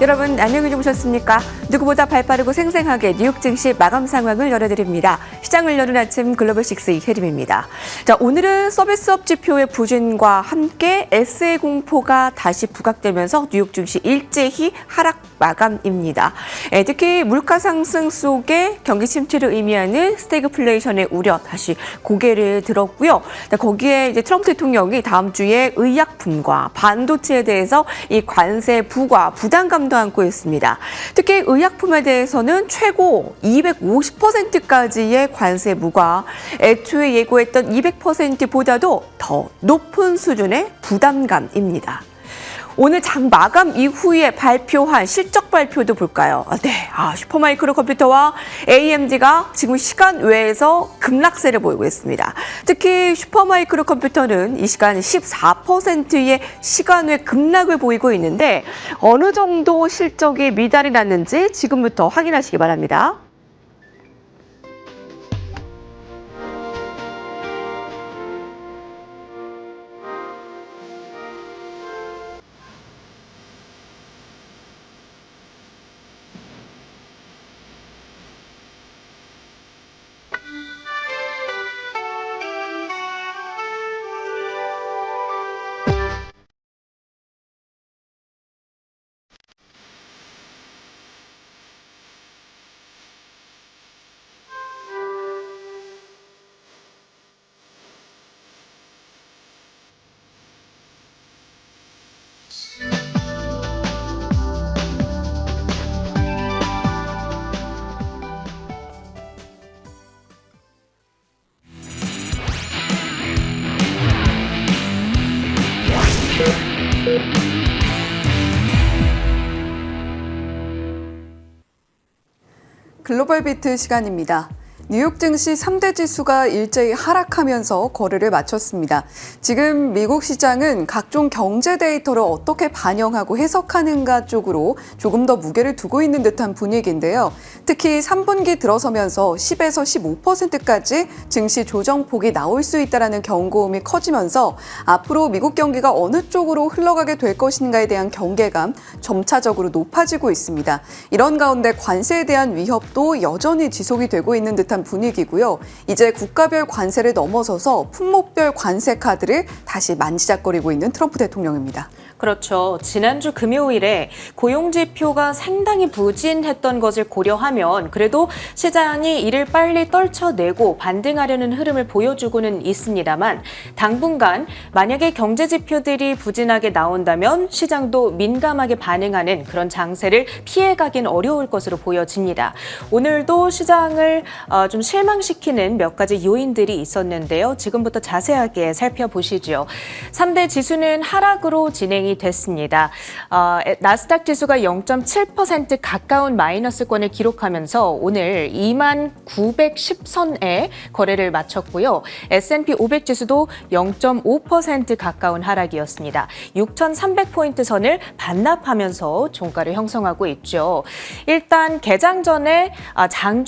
여러분 안녕히 주무셨습니까? 누구보다 발빠르고 생생하게 뉴욕 증시 마감 상황을 열어드립니다. 시장을 여는 아침 글로벌6 이혜림입니다. 자, 오늘은 서비스업 지표의 부진과 함께 SA 공포가 다시 부각되면서 뉴욕 증시 일제히 하락 마감입니다. 특히 물가 상승 속에 경기 침체를 의미하는 스태그플레이션의 우려 다시 고개를 들었고요. 거기에 이제 트럼프 대통령이 다음 주에 의약품과 반도체에 대해서 이 관세 부과 부담감도 안고 있습니다. 특히 의약품에 대해서는 최고 250%까지의 관세 부과, 애초에 예고했던 200%보다도 더 높은 수준의 부담감입니다. 오늘 장 마감 이후에 발표한 실적 발표도 볼까요? 슈퍼마이크로 컴퓨터와 AMD가 지금 시간 외에서 급락세를 보이고 있습니다. 특히 슈퍼마이크로 컴퓨터는 이 시간 14%의 시간 외 급락을 보이고 있는데 어느 정도 실적이 미달이 났는지 지금부터 확인하시기 바랍니다. 글로벌 비트 시간입니다. 뉴욕 증시 3대 지수가 일제히 하락하면서 거래를 마쳤습니다. 지금 미국 시장은 각종 경제 데이터를 어떻게 반영하고 해석하는가 쪽으로 조금 더 무게를 두고 있는 듯한 분위기인데요. 특히 3분기 들어서면서 10에서 15%까지 증시 조정폭이 나올 수 있다는 경고음이 커지면서 앞으로 미국 경기가 어느 쪽으로 흘러가게 될 것인가에 대한 경계감 점차적으로 높아지고 있습니다. 이런 가운데 관세에 대한 위협도 여전히 지속이 되고 있는 듯한 분위기고요. 이제 국가별 관세를 넘어서서 품목별 관세 카드를 다시 만지작거리고 있는 트럼프 대통령입니다. 그렇죠. 지난주 금요일에 고용지표가 상당히 부진했던 것을 고려하면 그래도 시장이 이를 빨리 떨쳐내고 반등하려는 흐름을 보여주고는 있습니다만 당분간 만약에 경제지표들이 부진하게 나온다면 시장도 민감하게 반응하는 그런 장세를 피해가긴 어려울 것으로 보여집니다. 오늘도 시장을 좀 실망시키는 몇 가지 요인들이 있었는데요. 지금부터 자세하게 살펴보시죠. 3대 지수는 하락으로 진행이 됐습니다. 나스닥 지수가 0.7% 가까운 마이너스권을 기록하면서 오늘 2910선에 거래를 마쳤고요. S&P 500 지수도 0.5% 가까운 하락이었습니다. 6300포인트 선을 반납하면서 종가를 형성하고 있죠. 일단 개장 전에 장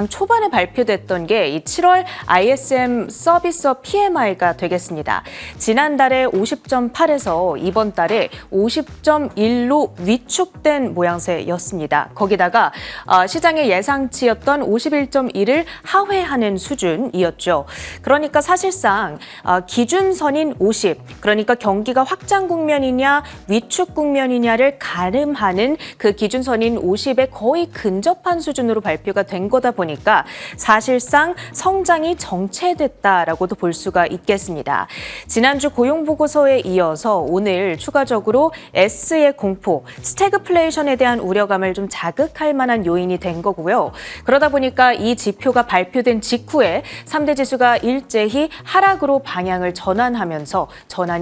초반에 발표됐던 게 이 7월 ISM 서비스업 PMI가 되겠습니다. 지난달에 50.8에서 이번 달에 50.1로 위축된 모양새였습니다. 거기다가 시장의 예상치였던 51.1을 하회하는 수준이었죠. 그러니까 사실상 기준선인 50, 그러니까 경기가 확장 국면이냐 위축 국면이냐를 가름하는 그 기준선인 50에 거의 근접한 수준으로 발표가 된 거다 보니까 사실상 성장이 정체됐다라고도 볼 수가 있겠습니다. 지난주 고용보고서에 이어서 오늘 추가적으로 S의 공포, 스태그플레이션에 대한 우려감을 좀 자극할 만한 요인이 된 거고요. 그러다 보니까 이 지표가 발표된 직후에 3대 지수가 일제히 하락으로 방향을 전환하면서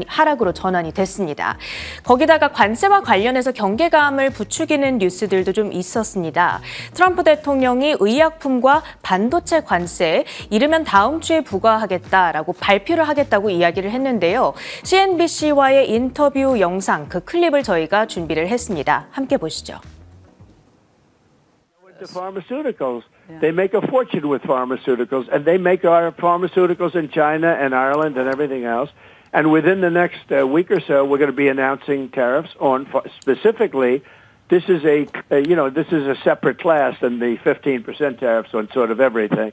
하락으로 전환이 됐습니다. 거기다가 관세와 관련해서 경계감을 부추기는 뉴스들도 좀 있었습니다. 트럼프 대통령이 의약품과 반도체 관세 이르면 다음 주에 부과하겠다라고 발표를 하겠다고 이야기를 했는데요. CNBC와의 인터뷰 영상 그 클립을 저희가 준비를 했습니다. 함께 보시죠. The pharmaceuticals. They make a fortune with pharmaceuticals, and they make our pharmaceuticals in China and Ireland and everything else. And within the next week or so, we're going to be announcing tariffs on specifically this is this is a separate class than the 15% tariffs on sort of everything.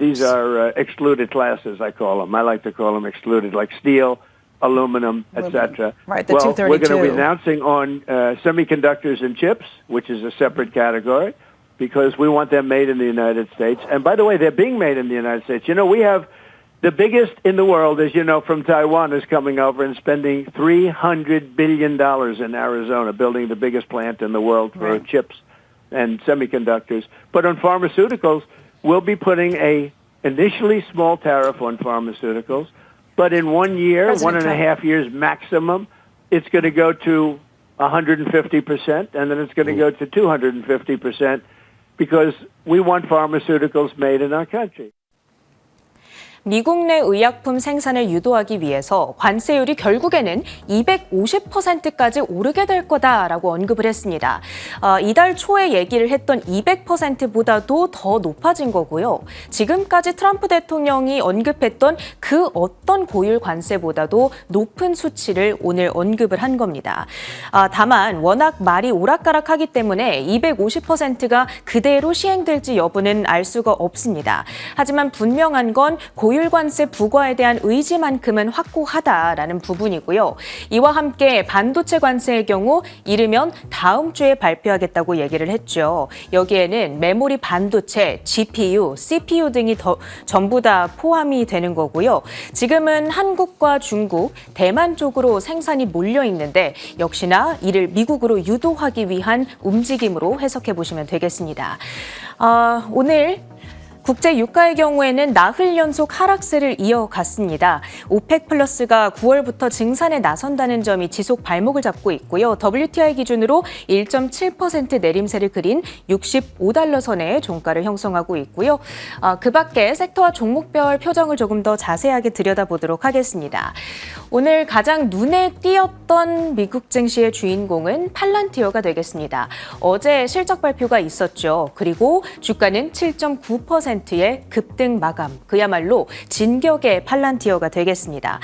These are excluded classes, I call them. I like to call them excluded, like steel, aluminum, etc. Right, the well, 232. we're going to be announcing on semiconductors and chips, which is a separate category, because we want them made in the United States. And by the way, they're being made in the United States. You know, we have the biggest in the world, as you know, from Taiwan is coming over and spending $300 billion in Arizona, building the biggest plant in the world for chips and semiconductors. But on pharmaceuticals, we'll be putting a initially small tariff on pharmaceuticals, but in 1 year, President 1.5 years maximum, it's going to go to 150%, and then it's going to go to 250%, because we want pharmaceuticals made in our country. 미국 내 의약품 생산을 유도하기 위해서 관세율이 결국에는 250%까지 오르게 될 거다라고 언급을 했습니다. 이달 초에 얘기를 했던 200%보다도 더 높아진 거고요. 지금까지 트럼프 대통령이 언급했던 그 어떤 고율 관세보다도 높은 수치를 오늘 언급을 한 겁니다. 다만 워낙 말이 오락가락하기 때문에 250%가 그대로 시행될지 여부는 알 수가 없습니다. 하지만 분명한 건 고율 관세 부과에 대한 의지만큼은 확고하다라는 부분이고요. 이와 함께 반도체 관세의 경우 이르면 다음 주에 발표하겠다고 얘기를 했죠. 여기에는 메모리 반도체, GPU, CPU 등이 전부 다 포함이 되는 거고요. 지금은 한국과 중국, 대만 쪽으로 생산이 몰려 있는데 역시나 이를 미국으로 유도하기 위한 움직임으로 해석해 보시면 되겠습니다. 오늘 국제 유가의 경우에는 나흘 연속 하락세를 이어갔습니다. 오펙 플러스가 9월부터 증산에 나선다는 점이 지속 발목을 잡고 있고요. WTI 기준으로 1.7% 내림세를 그린 65달러 선의 종가를 형성하고 있고요. 그 밖에 섹터와 종목별 표정을 조금 더 자세하게 들여다보도록 하겠습니다. 오늘 가장 눈에 띄었던 미국 증시의 주인공은 팔란티어가 되겠습니다. 어제 실적 발표가 있었죠. 그리고 주가는 7.9%의 급등 마감. 그야말로 진격의 팔란티어가 되겠습니다.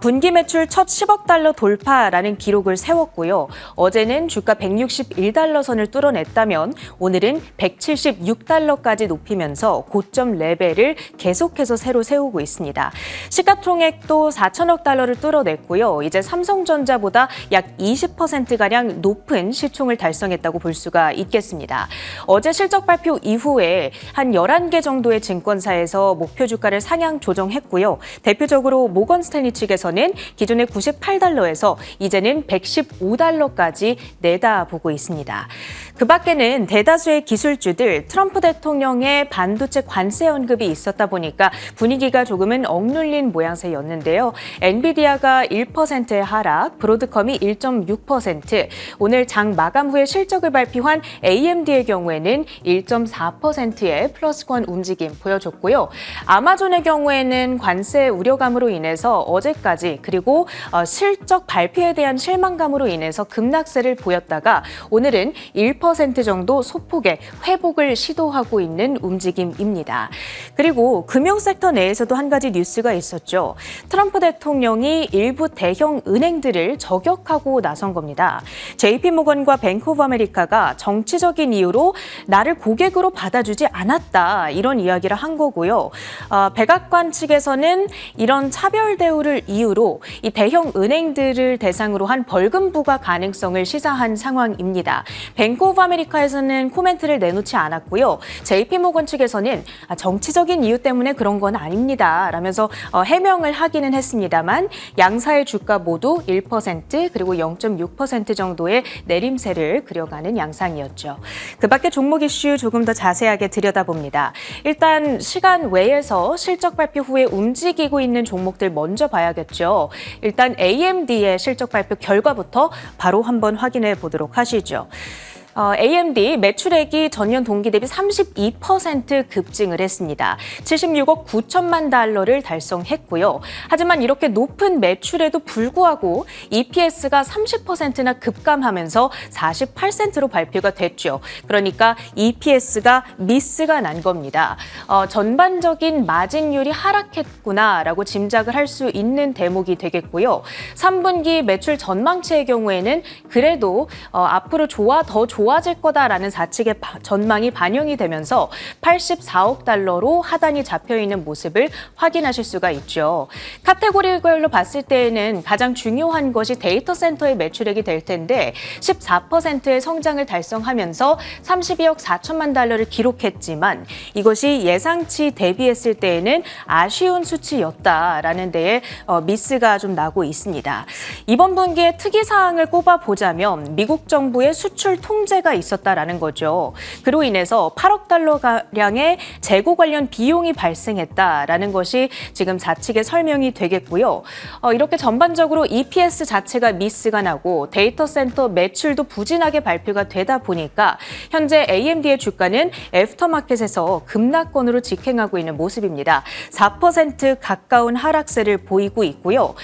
분기 매출 첫 10억 달러 돌파라는 기록을 세웠고요. 어제는 주가 161달러 선을 뚫어냈다면 오늘은 176달러까지 높이면서 고점 레벨을 계속해서 새로 세우고 있습니다. 시가총액도 4천억 달러를 뚫어냈고요. 이제 삼성전자보다 약 20%가량 높은 시총을 달성했다고 볼 수가 있겠습니다. 어제 실적 발표 이후에 한 11개 정도의 증권사에서 목표 주가를 상향 조정했고요. 대표적으로 모건 스탠리 측에서는 기존의 98달러에서 이제는 115달러까지 내다보고 있습니다. 그 밖에는 대다수의 기술주들 트럼프 대통령의 반도체 관세 언급이 있었다 보니까 분위기가 조금은 억눌린 모양새였는데요. 엔비디아가 1%의 하락, 브로드컴이 1.6%, 오늘 장 마감 후에 실적을 발표한 AMD의 경우에는 1.4%의 플러스권 움직임 보여줬고요. 아마존의 경우에는 관세 우려감으로 인해서 어제까지 그리고 실적 발표에 대한 실망감으로 인해서 급락세를 보였다가 오늘은 1% 정도 소폭의 회복을 시도하고 있는 움직임입니다. 그리고 금융 섹터 내에서도 한 가지 뉴스가 있었죠. 트럼프 대통령이 일부 대형 은행들을 저격하고 나선 겁니다. JP모건과 뱅크 오브 아메리카가 정치적인 이유로 나를 고객으로 받아주지 않았다 이런 이야기를 한 거고요. 백악관 측에서는 이런 차별 대우를 이유로 이 대형 은행들을 대상으로 한 벌금 부과 가능성을 시사한 상황입니다. 뱅크 오브 아메리카에서는 코멘트를 내놓지 않았고요. JP모건 측에서는 정치적인 이유 때문에 그런 건 아닙니다 라면서 해명을 하기는 했습니다만 양사의 주가 모두 1% 그리고 0.6% 정도의 내림세를 그려가는 양상이었죠. 그 밖에 종목 이슈 조금 더 자세하게 들여다봅니다. 일단 시간 외에서 실적 발표 후에 움직이고 있는 종목들 먼저 봐야겠죠. 일단 AMD의 실적 발표 결과부터 바로 한번 확인해 보도록 하시죠. AMD 매출액이 전년 동기 대비 32% 급증을 했습니다. 76억 9천만 달러를 달성했고요. 하지만 이렇게 높은 매출에도 불구하고 EPS가 30%나 급감하면서 48센트로 발표가 됐죠. 그러니까 EPS가 미스가 난 겁니다. 전반적인 마진율이 하락했구나라고 짐작을 할 수 있는 대목이 되겠고요. 3분기 매출 전망치의 경우에는 그래도 앞으로 더 좋아질 거다라는 사측의 전망이 반영이 되면서 84억 달러로 하단이 잡혀있는 모습을 확인하실 수가 있죠. 카테고리별로 봤을 때에는 가장 중요한 것이 데이터 센터의 매출액이 될 텐데 14%의 성장을 달성하면서 32억 4천만 달러를 기록했지만 이것이 예상치 대비했을 때에는 아쉬운 수치였다라는 데에 미스가 좀 나고 있습니다. 이번 분기에 특이사항을 꼽아보자면 미국 정부의 수출 통제가 있었다라는 거죠. 그로 인해서 8억 달러가량의 재고 관련 비용이 발생했다라는 것이 지금 사측의 설명이 되겠고요. 이렇게 전반적으로 EPS 자체가 미스가 나고 데이터 센터 매출도 부진하게 발표가 되다 보니까 현재 AMD의 주가는 애프터마켓에서 급락권으로 직행하고 있는 모습입니다. 4% 가까운 하락세를 보이고 있고요.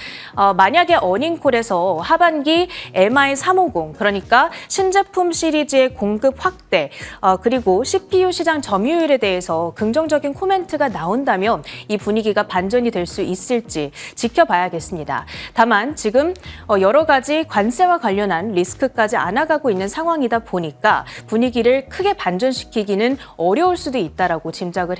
만약에 어닝콜에서 하반기 MI350 그러니까 신제품 시리즈의 공급 확대 그리고 CPU 시장 점유율에 대해서 긍정적인 코멘트가 나온다면 이 분위기가 반전이 될 수 있을지 지켜봐야겠습니다. 다만 지금 여러 가지 관세와 관련한 리스크까지 안아가고 있는 상황이다 보니까 분위기를 크게 반전시키기는 어려울 수도 있다라고 짐작을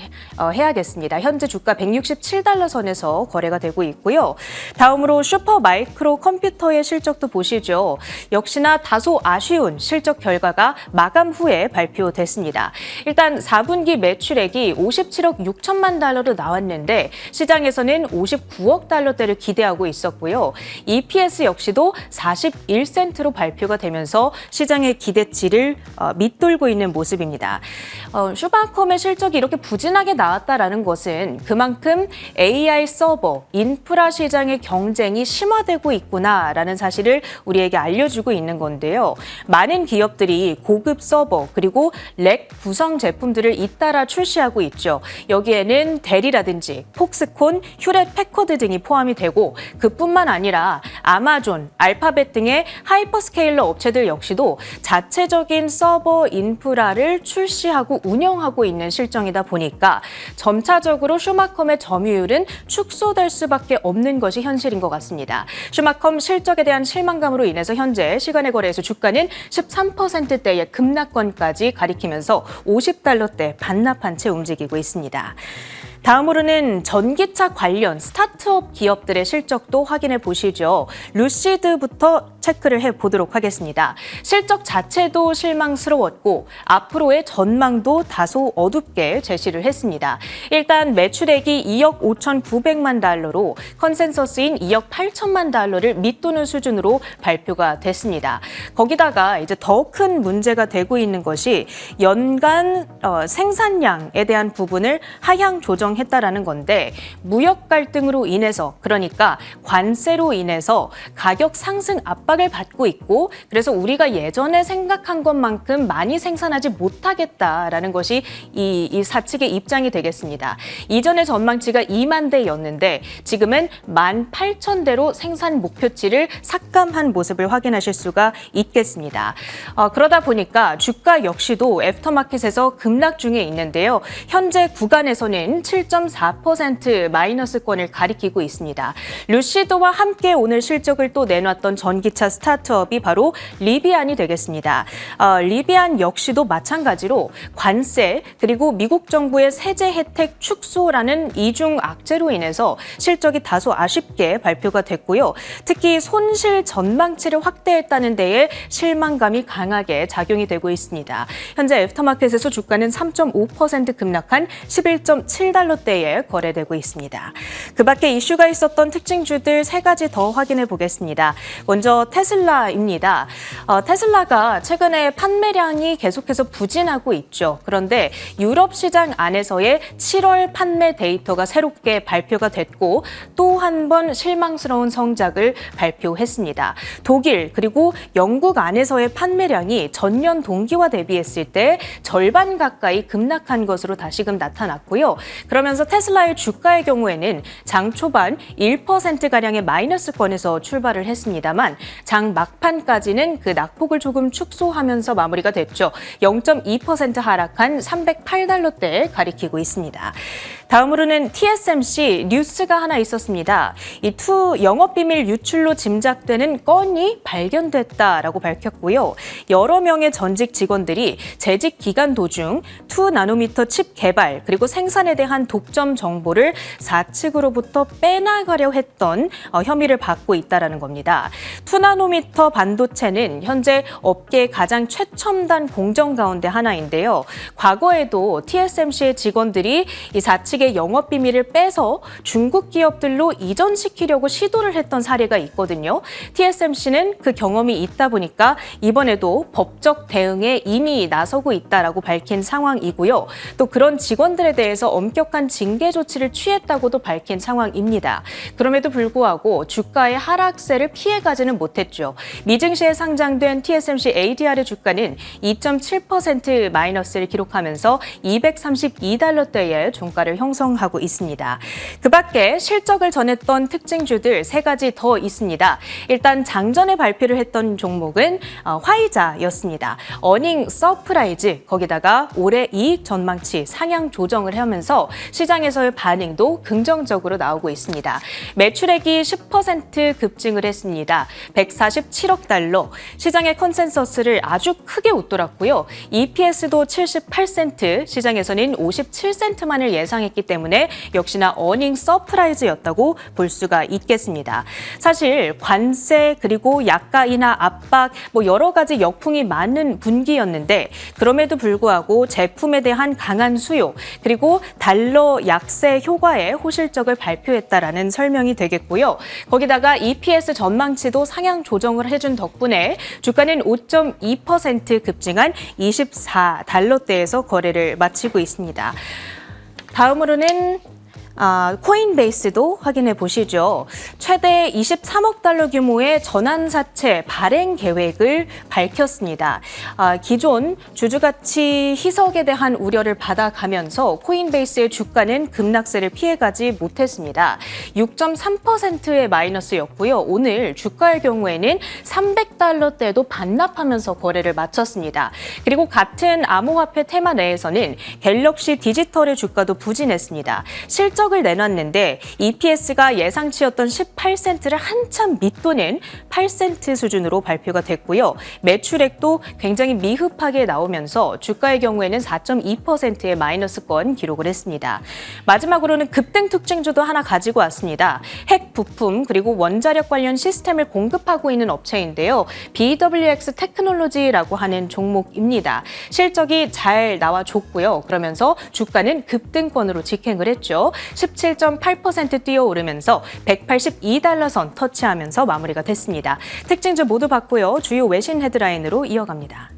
해야겠습니다. 현재 주가 167달러 선에서 거래가 되고 있고요. 다음으로 슈퍼 마이크로 컴퓨터의 실적도 보시죠. 역시나 다소 아쉬운 실적 결과가 마감 후에 발표됐습니다. 일단 4분기 매출액이 57억 6천만 달러로 나왔는데 시장에서는 59억 달러대를 기대하고 있었고요. EPS 역시도 41센트로 발표가 되면서 시장의 기대치를 밑돌고 있는 모습입니다. 슈바컴의 실적이 이렇게 부진하게 나왔다라는 것은 그만큼 AI 서버, 인프라 시장의 경쟁이 심화되고 있구나라는 사실을 우리에게 알려주고 있는 건데요. 많은 기업들이 고급 서버 그리고 렉 구성 제품들을 잇따라 출시하고 있죠. 여기에는 델이라든지 폭스콘, 휴렛 패커드 등이 포함이 되고 그뿐만 아니라 아마존, 알파벳 등의 하이퍼스케일러 업체들 역시도 자체적인 서버 인프라를 출시하고 운영하고 있는 실정이다 보니까 점차적으로 슈마컴의 점유율은 축소될 수밖에 없는 것이 현실인 것 같습니다. 슈마컴 실적에 대한 실망감으로 인해서 현재 시간의 거래에서 주가는 13%대의 급락권까지 가리키면서 50달러대 반납한 채 움직이고 있습니다. 다음으로는 전기차 관련 스타트업 기업들의 실적도 확인해 보시죠. 루시드부터 체크를 해보도록 하겠습니다. 실적 자체도 실망스러웠고 앞으로의 전망도 다소 어둡게 제시를 했습니다. 일단 매출액이 2억 5,900만 달러로 컨센서스인 2억 8천만 달러를 밑도는 수준으로 발표가 됐습니다. 거기다가 이제 더 큰 문제가 되고 있는 것이 연간 생산량에 대한 부분을 하향 조정했다라는 건데 무역 갈등으로 인해서 그러니까 관세로 인해서 가격 상승 압박을 받고 있고 그래서 우리가 예전에 생각한 것만큼 많이 생산하지 못하겠다라는 것이 이 사측의 입장이 되겠습니다. 이전의 전망치가 2만 대였는데 지금은 18,000대로 생산 목표치를 삭감한 모습을 확인하실 수가 있겠습니다. 그러다 보니까 주가 역시도 애프터마켓에서 급락 중에 있는데요. 현재 구간에서는 7.4% 마이너스권을 가리키고 있습니다. 루시드와 함께 오늘 실적을 또 내놨던 전기차 스타트업이 바로 리비안이 되겠습니다. 리비안 역시도 마찬가지로 관세 그리고 미국 정부의 세제 혜택 축소라는 이중 악재로 인해서 실적이 다소 아쉽게 발표가 됐고요. 특히 손실 전망치를 확대했다는 데에 실망감이 강하게 작용이 되고 있습니다. 현재 애프터마켓에서 주가는 3.5% 급락한 11.7달러 달러대에 거래되고 있습니다. 그 밖에 이슈가 있었던 특징주들 3가지 더 확인해 보겠습니다. 먼저 테슬라입니다. 테슬라가 최근에 판매량이 계속해서 부진하고 있죠. 그런데 유럽 시장 안에서의 7월 판매 데이터가 새롭게 발표가 됐고 또 한 번 실망스러운 성적을 발표했습니다. 독일 그리고 영국 안에서의 판매량이 전년 동기와 대비했을 때 절반 가까이 급락한 것으로 다시금 나타났고요. 그러면서 테슬라의 주가의 경우에는 장 초반 1%가량의 마이너스권에서 출발을 했습니다만 장 막판까지는 그 낙폭을 조금 축소하면서 마무리가 됐죠. 0.2% 하락한 308달러대에 가리키고 있습니다. 다음으로는 TSMC 뉴스가 하나 있었습니다. 이 투 영업비밀 유출로 짐작되는 건이 발견됐다라고 밝혔고요. 여러 명의 전직 직원들이 재직 기간 도중 2나노미터 칩 개발 그리고 생산에 대한 독점 정보를 사측으로부터 빼나가려 했던 혐의를 받고 있다는 겁니다. 2나노미터 반도체는 현재 업계의 가장 최첨단 공정 가운데 하나인데요. 과거에도 TSMC의 직원들이 이 사측의 영업 비밀을 빼서 중국 기업들로 이전시키려고 시도를 했던 사례가 있거든요. TSMC는 그 경험이 있다 보니까 이번에도 법적 대응에 이미 나서고 있다라고 밝힌 상황이고요. 또 그런 직원들에 대해서 엄격한 징계 조치를 취했다고도 밝힌 상황입니다. 그럼에도 불구하고 주가의 하락세를 피해가지는 못했죠. 미증시에 상장된 TSMC ADR의 주가는 2.7% 마이너스를 기록하면서 232달러대의 종가를 형성하고 있습니다. 그 밖에 실적을 전했던 특징주들 3가지 더 있습니다. 일단 장전에 발표를 했던 종목은 화이자였습니다. 어닝 서프라이즈, 거기다가 올해 이익 전망치 상향 조정을 하면서 시장에서의 반응도 긍정적으로 나오고 있습니다. 매출액이 10% 급증을 했습니다. 147억 달러, 시장의 컨센서스를 아주 크게 웃돌았고요. EPS도 78센트, 시장에서는 57센트만을 예상했기 때문에 역시나 어닝 서프라이즈였다고 볼 수가 있겠습니다. 사실 관세 그리고 약가 인하 압박 여러 가지 역풍이 많은 분기였는데 그럼에도 불구하고 제품에 대한 강한 수요 그리고 달러 약세 효과의 호실적을 발표했다라는 설명이 되겠고요. 거기다가 EPS 전망치도 상향 조정을 해준 덕분에 주가는 5.2% 급증한 24달러대에서 거래를 마치고 있습니다. 다음으로는 코인베이스도 확인해 보시죠. 최대 23억 달러 규모의 전환사채 발행 계획을 밝혔습니다. 기존 주주가치 희석에 대한 우려를 받아가면서 코인베이스의 주가는 급락세를 피해가지 못했습니다. 6.3%의 마이너스였고요. 오늘 주가의 경우에는 300달러대도 반납하면서 거래를 마쳤습니다. 그리고 같은 암호화폐 테마 내에서는 갤럭시 디지털의 주가도 부진했습니다. 실적을 내놨는데 EPS가 예상치였던 18센트를 한참 밑도는 8센트 수준으로 발표가 됐고요. 매출액도 굉장히 미흡하게 나오면서 주가의 경우에는 4.2%의 마이너스권 기록을 했습니다. 마지막으로는 급등 특징주도 하나 가지고 왔습니다. 핵 부품 그리고 원자력 관련 시스템을 공급하고 있는 업체인데요. BWX 테크놀로지라고 하는 종목입니다. 실적이 잘 나와줬고요. 그러면서 주가는 급등권으로 직행을 했죠. 17.8% 뛰어오르면서 182달러 선 터치하면서 마무리가 됐습니다. 특징주 모두 봤고요. 주요 외신 헤드라인으로 이어갑니다.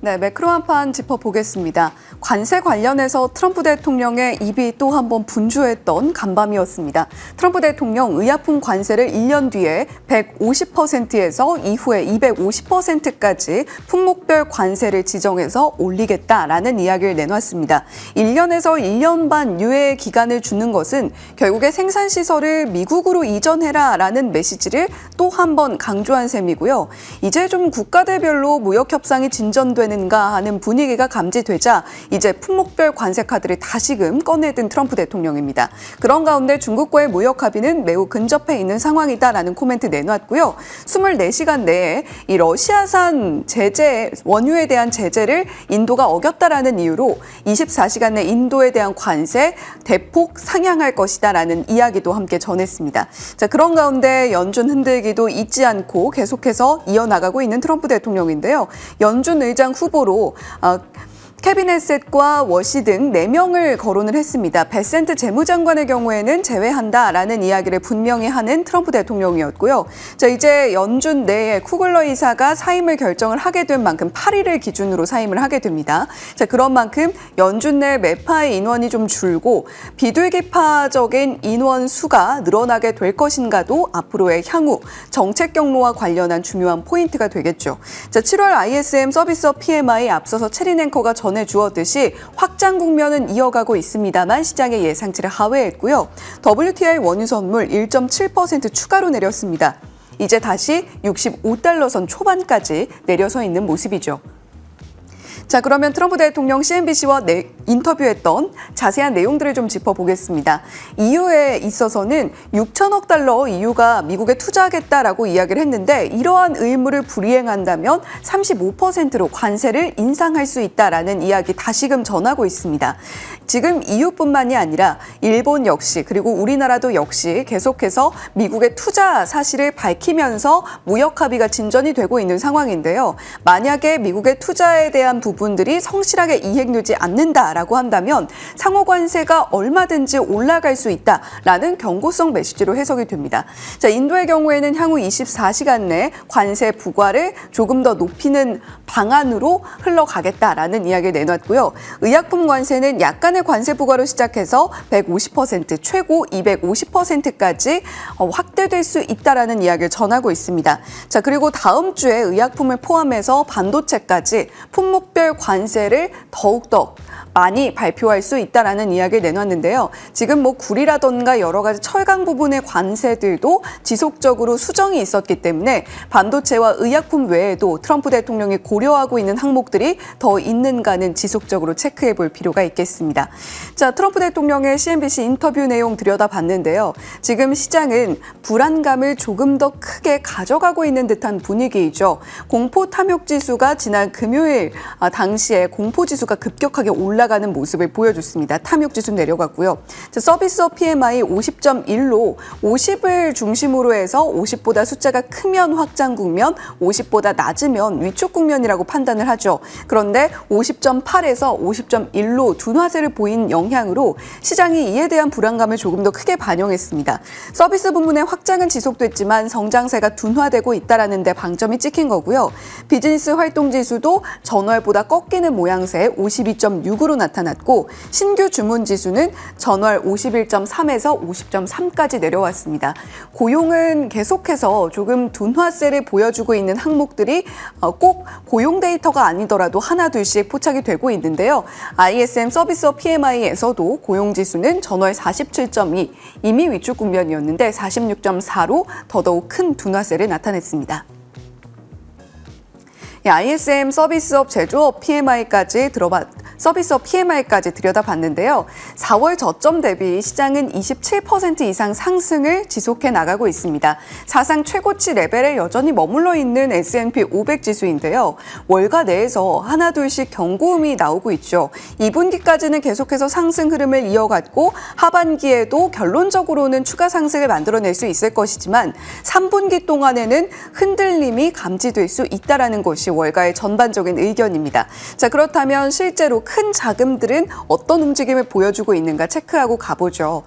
네, 매크로 한판 짚어보겠습니다. 관세 관련해서 트럼프 대통령의 입이 또 한 번 분주했던 간밤이었습니다. 트럼프 대통령 의약품 관세를 1년 뒤에 150%에서 이후에 250%까지 품목별 관세를 지정해서 올리겠다라는 이야기를 내놨습니다. 1년에서 1년 반 유예 기간을 주는 것은 결국에 생산시설을 미국으로 이전해라라는 메시지를 또 한 번 강조한 셈이고요. 이제 좀 국가대별로 무역 협상이 진전되는가 하는 분위기가 감지되자 이제 품목별 관세 카드를 다시금 꺼내든 트럼프 대통령입니다. 그런 가운데 중국과의 무역 합의는 매우 근접해 있는 상황이다라는 코멘트 내놨고요. 24시간 내에 이 러시아산 제재, 원유에 대한 제재를 인도가 어겼다라는 이유로 24시간 내 인도에 대한 관세 대폭 상향할 것이다라는 이야기도 함께 전했습니다. 자, 그런 가운데 연준 흔들기도 잊지 않고 계속해서 이어나가고 있는 트럼프 대통령인데요. 연준 의장 후보로 캐비넷셋과 워시 등 4명을 거론을 했습니다. 베센트 재무장관의 경우에는 제외한다라는 이야기를 분명히 하는 트럼프 대통령이었고요. 자, 이제 연준 내에 쿠글러 이사가 사임을 결정을 하게 된 만큼 8일을 기준으로 사임을 하게 됩니다. 자, 그런 만큼 연준 내 매파의 인원이 좀 줄고 비둘기파적인 인원 수가 늘어나게 될 것인가도 앞으로의 향후 정책 경로와 관련한 중요한 포인트가 되겠죠. 자, 7월 ISM 서비스업 PMI 앞서서 체린 앵커가 전해주었듯이 확장 국면은 이어가고 있습니다만 시장의 예상치를 하회했고요. WTI 원유 선물 1.7% 추가로 내렸습니다. 이제 다시 65달러선 초반까지 내려서 있는 모습이죠. 자, 그러면 트럼프 대통령 CNBC와 인터뷰했던 자세한 내용들을 좀 짚어보겠습니다. EU에 있어서는 6천억 달러 EU가 미국에 투자하겠다라고 이야기를 했는데 이러한 의무를 불이행한다면 35%로 관세를 인상할 수 있다라는 이야기 다시금 전하고 있습니다. 지금 EU뿐만이 아니라 일본 역시 그리고 우리나라도 역시 계속해서 미국의 투자 사실을 밝히면서 무역 합의가 진전이 되고 있는 상황인데요. 만약에 미국의 투자에 대한 부분들이 성실하게 이행되지 않는다라고 한다면 상호 관세가 얼마든지 올라갈 수 있다라는 경고성 메시지로 해석이 됩니다. 자, 인도의 경우에는 향후 24시간 내 관세 부과를 조금 더 높이는 방안으로 흘러가겠다라는 이야기를 내놨고요. 의약품 관세는 약간의 관세 부과로 시작해서 150%, 최고 250%까지 확대될 수 있다라는 이야기를 전하고 있습니다. 자, 그리고 다음 주에 의약품을 포함해서 반도체까지 품목별 관세를 더욱더 많이 발표할 수 있다라는 이야기를 내놨는데요. 지금 뭐 구리라던가 여러 가지 철강 부분의 관세들도 지속적으로 수정이 있었기 때문에 반도체와 의약품 외에도 트럼프 대통령이 고려하고 있는 항목들이 더 있는가는 지속적으로 체크해 볼 필요가 있겠습니다. 자, 트럼프 대통령의 CNBC 인터뷰 내용 들여다봤는데요. 지금 시장은 불안감을 조금 더 크게 가져가고 있는 듯한 분위기이죠. 공포 탐욕 지수가 지난 금요일 당시에 공포 지수가 급격하게 올라가는 모습을 보여줬습니다. 탐욕 지수 내려갔고요. 자, 서비스업 PMI 50.1로 50을 중심으로 해서 50보다 숫자가 크면 확장 국면, 50보다 낮으면 위축 국면이라고 판단을 하죠. 그런데 50.8에서 50.1로 둔화세를 보인 영향으로 시장이 이에 대한 불안감을 조금 더 크게 반영했습니다. 서비스 부문의 확장은 지속됐지만 성장세가 둔화되고 있다는 데 방점이 찍힌 거고요. 비즈니스 활동 지수도 전월보다 꺾이는 모양새 52.6으로 나타났고 신규 주문 지수는 전월 51.3에서 50.3까지 내려왔습니다. 고용은 계속해서 조금 둔화세를 보여주고 있는 항목들이 꼭 고용 데이터가 아니더라도 하나둘씩 포착이 되고 있는데요. ISM 서비스업 PMI에서도 고용 지수는 전월 47.2, 이미 위축 국면이었는데 46.4로 더더욱 큰 둔화세를 나타냈습니다. ISM 서비스업 제조업 PMI까지 들여다봤는데요. 4월 저점 대비 시장은 27% 이상 상승을 지속해 나가고 있습니다. 사상 최고치 레벨에 여전히 머물러 있는 S&P 500 지수인데요. 월가 내에서 하나둘씩 경고음이 나오고 있죠. 2분기까지는 계속해서 상승 흐름을 이어갔고 하반기에도 결론적으로는 추가 상승을 만들어낼 수 있을 것이지만 3분기 동안에는 흔들림이 감지될 수 있다는 것이 월가의 전반적인 의견입니다. 자, 그렇다면 실제로 큰 자금들은 어떤 움직임을 보여주고 있는가 체크하고 가보죠.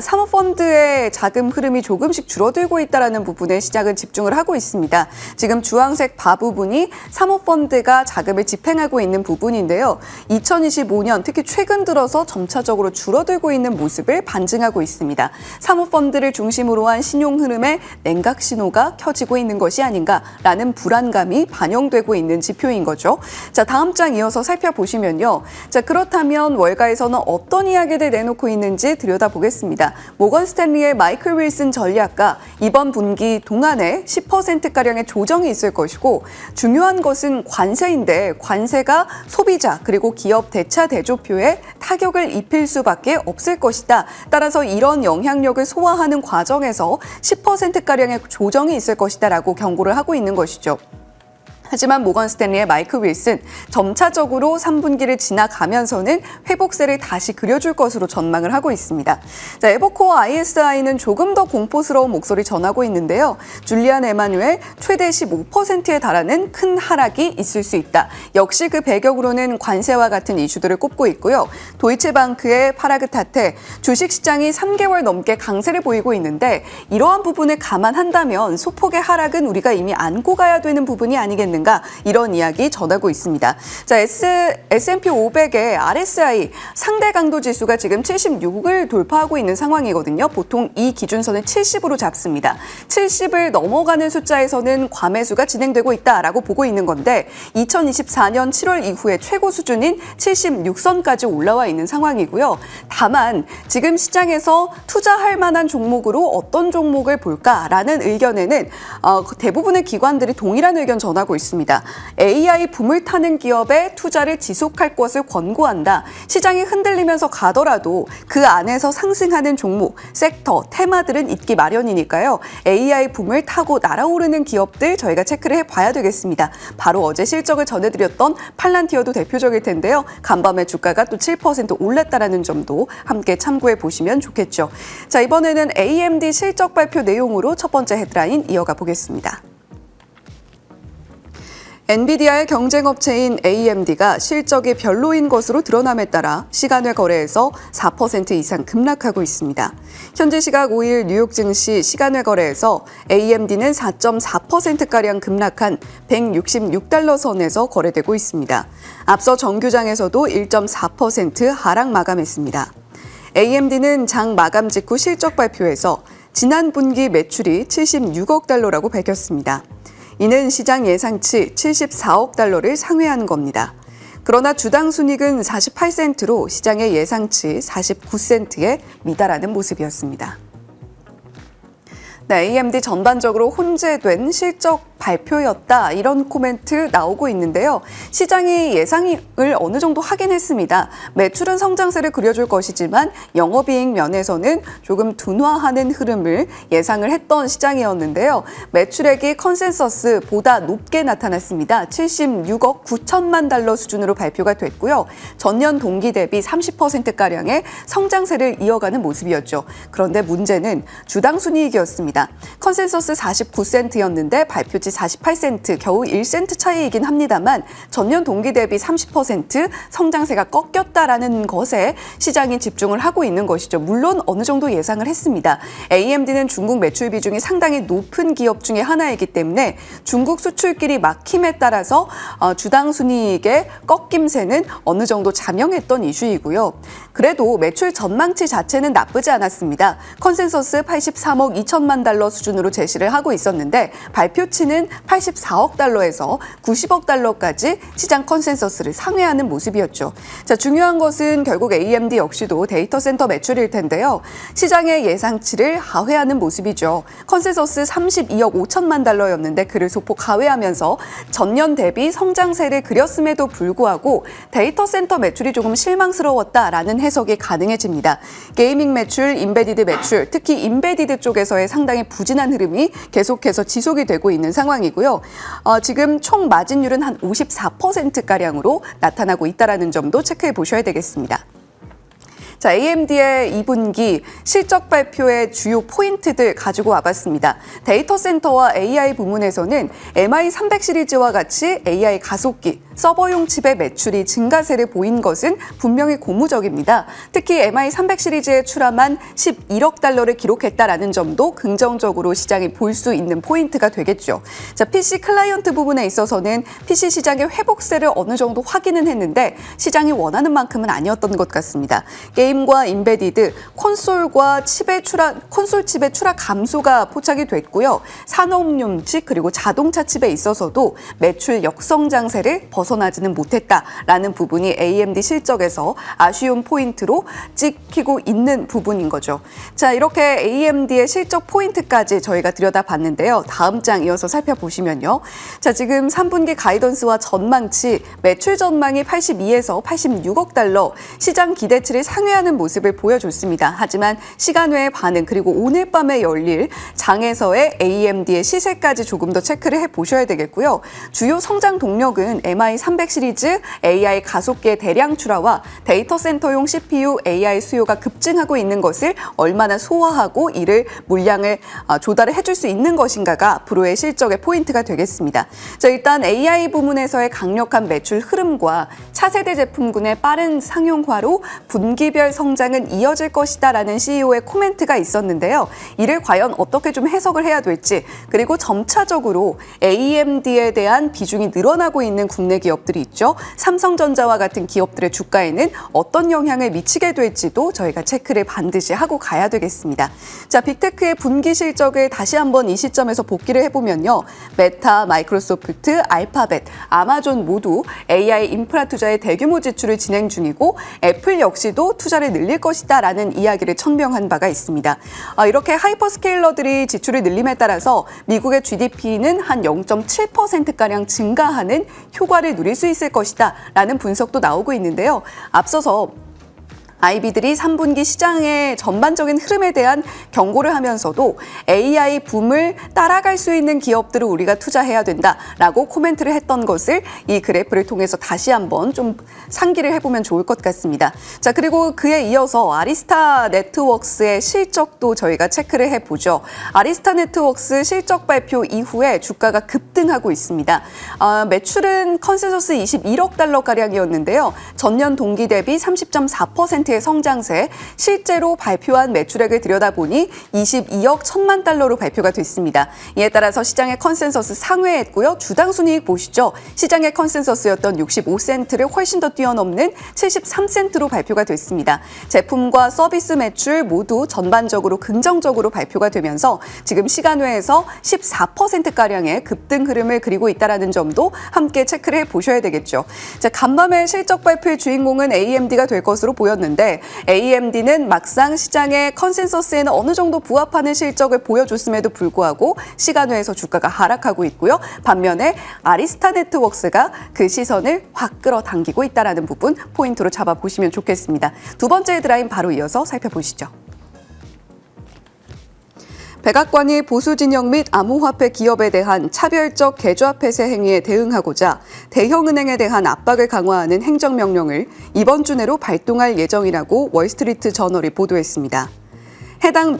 사모펀드의 자금 흐름이 조금씩 줄어들고 있다는 부분에 시장은 집중을 하고 있습니다. 지금 주황색 바 부분이 사모펀드가 자금을 집행하고 있는 부분인데요. 2025년 특히 최근 들어서 점차적으로 줄어들고 있는 모습을 반증하고 있습니다. 사모펀드를 중심으로 한 신용 흐름에 냉각 신호가 켜지고 있는 것이 아닌가라는 불안감이 반영되고 있는 지표인 거죠. 자, 다음 장 이어서 살펴보시면요. 자, 그렇다면 월가에서는 어떤 이야기를 내놓고 있는지 들여다보겠습니다. 모건 스탠리의 마이클 윌슨 전략가 이번 분기 동안에 10%가량의 조정이 있을 것이고 중요한 것은 관세인데 관세가 소비자 그리고 기업 대차 대조표에 타격을 입힐 수밖에 없을 것이다. 따라서 이런 영향력을 소화하는 과정에서 10%가량의 조정이 있을 것이다 라고 경고를 하고 있는 것이죠. 하지만 모건 스탠리의 마이크 윌슨, 점차적으로 3분기를 지나가면서는 회복세를 다시 그려줄 것으로 전망을 하고 있습니다. 자, 에버코어 ISI는 조금 더 공포스러운 목소리 전하고 있는데요. 줄리안 에마뉴엘 최대 15%에 달하는 큰 하락이 있을 수 있다. 역시 그 배경으로는 관세와 같은 이슈들을 꼽고 있고요. 도이체방크의 파라그 타테, 주식시장이 3개월 넘게 강세를 보이고 있는데 이러한 부분을 감안한다면 소폭의 하락은 우리가 이미 안고 가야 되는 부분이 아니겠는가, 이런 이야기 전하고 있습니다. 자, S&P 500의 RSI 상대 강도 지수가 지금 76을 돌파하고 있는 상황이거든요. 보통 이 기준선을 70으로 잡습니다. 70을 넘어가는 숫자에서는 과매수가 진행되고 있다라고 보고 있는 건데 2024년 7월 이후에 최고 수준인 76선까지 올라와 있는 상황이고요. 다만 지금 시장에서 투자할 만한 종목으로 어떤 종목을 볼까라는 의견에는 대부분의 기관들이 동일한 의견 전하고 있습니다. AI 붐을 타는 기업에 투자를 지속할 것을 권고한다. 시장이 흔들리면서 가더라도 그 안에서 상승하는 종목, 섹터, 테마들은 있기 마련이니까요. AI 붐을 타고 날아오르는 기업들 저희가 체크를 해봐야 되겠습니다. 바로 어제 실적을 전해드렸던 팔란티어도 대표적일 텐데요. 간밤에 주가가 또 7% 올랐다는 점도 함께 참고해 보시면 좋겠죠. 자, 이번에는 AMD 실적 발표 내용으로 첫 번째 헤드라인 이어가 보겠습니다. 엔비디아의 경쟁업체인 AMD가 실적이 별로인 것으로 드러남에 따라 시간외 거래에서 4% 이상 급락하고 있습니다. 현지 시각 5일 뉴욕 증시 시간외 거래에서 AMD는 4.4%가량 급락한 166달러 선에서 거래되고 있습니다. 앞서 정규장에서도 1.4% 하락 마감했습니다. AMD는 장 마감 직후 실적 발표에서 지난 분기 매출이 76억 달러라고 밝혔습니다. 이는 시장 예상치 74억 달러를 상회한 겁니다. 그러나 주당 순이익은 48센트로 시장의 예상치 49센트에 미달하는 모습이었습니다. 네, AMD 전반적으로 혼재된 실적 발표였다, 이런 코멘트 나오고 있는데요. 시장이 예상을 어느 정도 하긴 했습니다. 매출은 성장세를 그려줄 것이지만 영업이익 면에서는 조금 둔화하는 흐름을 예상을 했던 시장이었는데요. 매출액이 컨센서스보다 높게 나타났습니다. 76억 9천만 달러 수준으로 발표가 됐고요. 전년 동기 대비 30%가량의 성장세를 이어가는 모습이었죠. 그런데 문제는 주당 순이익이었습니다. 컨센서스 49센트였는데 발표치 48센트, 겨우 1센트 차이이긴 합니다만 전년 동기 대비 30% 성장세가 꺾였다라는 것에 시장이 집중을 하고 있는 것이죠. 물론 어느 정도 예상을 했습니다. AMD는 중국 매출 비중이 상당히 높은 기업 중에 하나이기 때문에 중국 수출길이 막힘에 따라서 주당 순이익의 꺾임세는 어느 정도 자명했던 이슈이고요. 그래도 매출 전망치 자체는 나쁘지 않았습니다. 컨센서스 83억 2천만 달러 수준으로 제시를 하고 있었는데 발표치는 84억 달러에서 90억 달러까지 시장 컨센서스를 상회하는 모습이었죠. 자, 중요한 것은 결국 AMD 역시도 데이터 센터 매출일 텐데요. 시장의 예상치를 하회하는 모습이죠. 컨센서스 32억 5천만 달러였는데 그를 소폭 하회하면서 전년 대비 성장세를 그렸음에도 불구하고 데이터 센터 매출이 조금 실망스러웠다라는 해석이 가능해집니다. 게이밍 매출, 인베디드 매출, 특히 인베디드 쪽에서의 상당히 부진한 흐름이 계속해서 지속이 되고 있는 상황이고요. 지금 총 마진율은 한 54%가량으로 나타나고 있다는 점도 체크해 보셔야 되겠습니다. 자, AMD의 2분기 실적 발표의 주요 포인트들 가지고 와봤습니다. 데이터 센터와 AI 부문에서는 MI300 시리즈와 같이 AI 가속기, 서버용 칩의 매출이 증가세를 보인 것은 분명히 고무적입니다. 특히 MI300 시리즈에 출하만 11억 달러를 기록했다라는 점도 긍정적으로 시장이 볼 수 있는 포인트가 되겠죠. 자, PC 클라이언트 부분에 있어서는 PC 시장의 회복세를 어느 정도 확인은 했는데 시장이 원하는 만큼은 아니었던 것 같습니다. 게임과 인베디드, 콘솔 칩의 출하 감소가 포착이 됐고요. 산업용 칩 그리고 자동차 칩에 있어서도 매출 역성장세를 벗어나지는 못했다라는 부분이 AMD 실적에서 아쉬운 포인트로 찍히고 있는 부분인 거죠. 자, 이렇게 AMD의 실적 포인트까지 저희가 들여다봤는데요. 다음 장 이어서 살펴보시면요. 자, 지금 3분기 가이던스와 전망치, 매출 전망이 82에서 86억 달러, 시장 기대치를 상회하는 모습을 보여줬습니다. 하지만 시간 외의 반응, 그리고 오늘 밤에 열릴 장에서의 AMD의 시세까지 조금 더 체크를 해보셔야 되겠고요. 주요 성장 동력은 MI300 시리즈 AI 가속기의 대량 출하와 데이터 센터용 CPU AI 수요가 급증하고 있는 것을 얼마나 소화하고 이를 물량을 조달을 해줄 수 있는 것인가가 앞으로의 실적의 포인트가 되겠습니다. 자, 일단 AI 부문에서의 강력한 매출 흐름과 차세대 제품군의 빠른 상용화로 분기별 성장은 이어질 것이다라는 CEO의 코멘트가 있었는데요. 이를 과연 어떻게 좀 해석을 해야 될지, 그리고 점차적으로 AMD에 대한 비중이 늘어나고 있는 국내 기업들이 있죠. 삼성전자와 같은 기업들의 주가에는 어떤 영향을 미치게 될지도 저희가 체크를 반드시 하고 가야 되겠습니다. 자, 빅테크의 분기 실적을 다시 한번 이 시점에서 복기를 해보면요. 메타, 마이크로소프트, 알파벳, 아마존 모두 AI 인프라 투자에 대규모 지출을 진행 중이고 애플 역시도 투자를 늘릴 것이다라는 이야기를 천명한 바가 있습니다. 이렇게 하이퍼스케일러들이 지출을 늘림에 따라서 미국의 GDP는 한 0.7%가량 증가하는 효과를 누릴 수 있을 것이다라는 분석도 나오고 있는데요. 앞서서 IB들이 3분기 시장의 전반적인 흐름에 대한 경고를 하면서도 AI 붐을 따라갈 수 있는 기업들을 우리가 투자해야 된다라고 코멘트를 했던 것을 이 그래프를 통해서 다시 한번 좀 상기를 해보면 좋을 것 같습니다. 자, 그리고 그에 이어서 아리스타 네트워크스의 실적도 저희가 체크를 해보죠. 아리스타 네트워크스 실적 발표 이후에 주가가 급등하고 있습니다. 매출은 컨센서스 21억 달러가량이었는데요. 전년 동기 대비 30.4%의 성장세, 실제로 발표한 매출액을 들여다보니 22억 1천만 달러로 발표가 됐습니다. 이에 따라서 시장의 컨센서스 상회했고요. 주당 순이익 보시죠. 시장의 컨센서스였던 65센트를 훨씬 더 뛰어넘는 73센트로 발표가 됐습니다. 제품과 서비스 매출 모두 전반적으로 긍정적으로 발표가 되면서 지금 시간외에서 14%가량의 급등 흐름을 그리고 있다는 점도 함께 체크를 해보셔야 되겠죠. 자, 간밤에 실적 발표의 주인공은 AMD가 될 것으로 보였는데 AMD는 막상 시장의 컨센서스에는 어느 정도 부합하는 실적을 보여줬음에도 불구하고 시간외에서 주가가 하락하고 있고요. 반면에 아리스타 네트워크스가 그 시선을 확 끌어당기고 있다는 부분 포인트로 잡아보시면 좋겠습니다. 두 번째 헤드라인 바로 이어서 살펴보시죠. 백악관이 보수 진영 및 암호화폐 기업에 대한 차별적 계좌 폐쇄 행위에 대응하고자 대형은행에 대한 압박을 강화하는 행정명령을 이번 주 내로 발동할 예정이라고 월스트리트 저널이 보도했습니다. 해당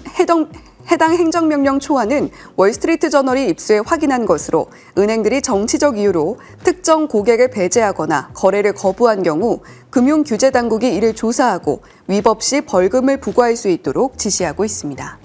행정명령 초안은 월스트리트 저널이 입수해 확인한 것으로 은행들이 정치적 이유로 특정 고객을 배제하거나 거래를 거부한 경우 금융규제당국이 이를 조사하고 위법 시 벌금을 부과할 수 있도록 지시하고 있습니다.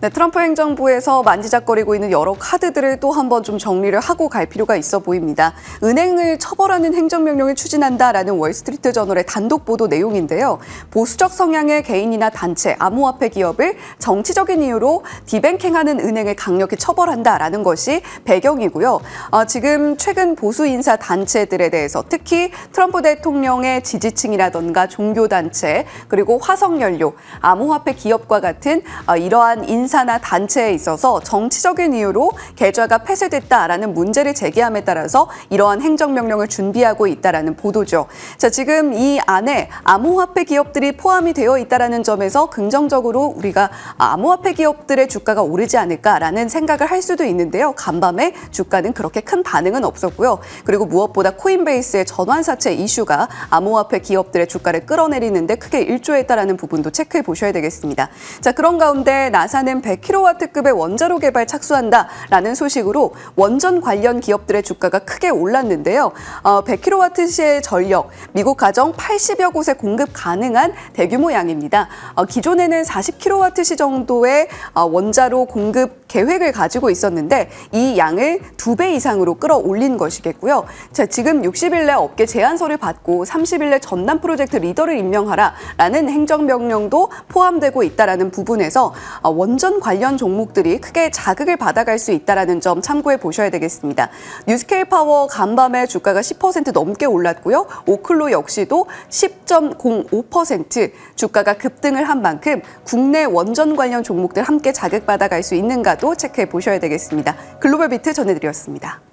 네, 트럼프 행정부에서 만지작거리고 있는 여러 카드들을 또 한번 좀 정리를 하고 갈 필요가 있어 보입니다. 은행을 처벌하는 행정명령을 추진한다라는 월스트리트 저널의 단독 보도 내용인데요. 보수적 성향의 개인이나 단체, 암호화폐 기업을 정치적인 이유로 디뱅킹하는 은행을 강력히 처벌한다라는 것이 배경이고요. 지금 최근 보수 인사 단체들에 대해서 특히 트럼프 대통령의 지지층이라던가 종교단체, 그리고 화석연료, 암호화폐 기업과 같은 이러한 인사나 단체에 있어서 정치적인 이유로 계좌가 폐쇄됐다라는 문제를 제기함에 따라서 이러한 행정명령을 준비하고 있다라는 보도죠. 자, 지금 이 안에 암호화폐 기업들이 포함이 되어 있다라는 점에서 긍정적으로 우리가 암호화폐 기업들의 주가가 오르지 않을까라는 생각을 할 수도 있는데요. 간밤에 주가는 그렇게 큰 반응은 없었고요. 그리고 무엇보다 코인베이스의 전환사채 이슈가 암호화폐 기업들의 주가를 끌어내리는데 크게 일조했다라는 부분도 체크해 보셔야 되겠습니다. 자, 그런 가운데 나사는 100kW급의 원자로 개발 착수한다라는 소식으로 원전 관련 기업들의 주가가 크게 올랐는데요. 100kW시의 전력, 미국 가정 80여 곳에 공급 가능한 대규모 양입니다. 기존에는 40kW시 정도의 원자로 공급 계획을 가지고 있었는데 이 양을 2배 이상으로 끌어올린 것이겠고요. 자, 지금 60일 내 업계 제안서를 받고 30일 내 전담 프로젝트 리더를 임명하라라는 행정명령도 포함되고 있다라는 부분에서 원전 원전 관련 종목들이 크게 자극을 받아갈 수 있다는 점 참고해 보셔야 되겠습니다. 뉴스케일 파워 간밤에 주가가 10% 넘게 올랐고요. 오클로 역시도 10.05% 주가가 급등을 한 만큼 국내 원전 관련 종목들 함께 자극받아갈 수 있는가도 체크해 보셔야 되겠습니다. 글로벌 비트 전해드렸습니다.